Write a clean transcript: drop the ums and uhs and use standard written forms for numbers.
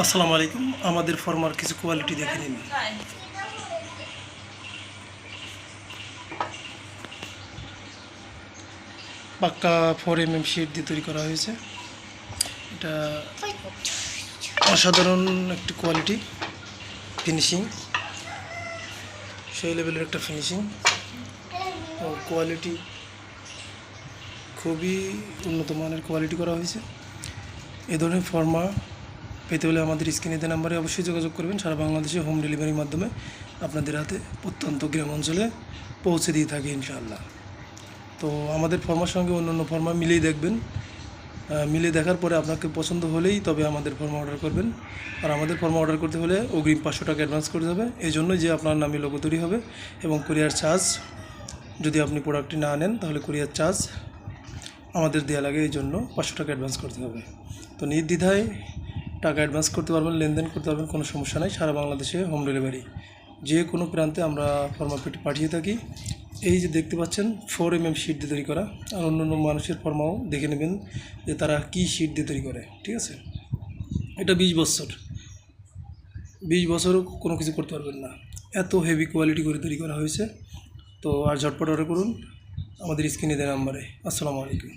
আসসালামু আলাইকুম। আমাদের ফর্মার কিছু কোয়ালিটি দেখে নিন। পাক্কা 4mm শিট দিয়ে তৈরি করা হয়েছে। এটা অসাধারণ একটি কোয়ালিটি, ফিনিশিং সেই লেভেলের একটা ফিনিশিং ও কোয়ালিটি খুবই উন্নত মানের কোয়ালিটি করা হয়েছে। এই ধরনের ফর্মা পেতে হলে আমাদের স্ক্রিনে দেওয়া নাম্বারে অবশ্যই যোগাযোগ করবেন। সারা বাংলাদেশে হোম ডেলিভারির মাধ্যমে আপনাদের হাতে প্রত্যন্ত গ্রাম অঞ্চলে পৌঁছে দিয়ে থাকে ইনশাআল্লাহ। তো আমাদের ফর্মার সঙ্গে অন্য ফর্মা মিলিয়ে দেখবেন। মিলিয়ে দেখার পরে আপনাকে পছন্দ হলেই তবে আমাদের ফর্মা অর্ডার করবেন। আর আমাদের ফর্মা অর্ডার করতে হলে অগ্রিম 500 টাকা অ্যাডভান্স করতে হবে। এই জন্যই যে আপনার নামে লোগো তৈরি হবে এবং কুরিয়ার চার্জ, যদি আপনি প্রোডাক্টটি না নেন তাহলে কুরিয়ার চার্জ আমাদের দেওয়া লাগে, এই জন্য 500 টাকা অ্যাডভান্স করতে হবে। তো নির্দ্বিধায় টাকা অ্যাডভান্স করতে পারবেন, লেনদেন করতে পারবেন, কোনো সমস্যা নাই। সারা বাংলাদেশে হোম ডেলিভারি যে কোনো প্রান্তে আমরা ফর্মা পেটি পাঠিয়ে থাকি। এই যে দেখতে পাচ্ছেন 4mm শিট দিয়ে তৈরি করা। আর অন্য মানুষের ফর্মাও দেখে নেবেন যে তারা কি শিট দিয়ে তৈরি করে, ঠিক আছে। এটা 20 বছরও কোনো কিছু করতে পারবেন না, এত হেভি কোয়ালিটি করে তৈরি করা হয়েছে। তো আর ঝটপট অর্ডার করুন আমাদের স্ক্রিনে দেওয়া নাম্বারে। আসসালামু আলাইকুম।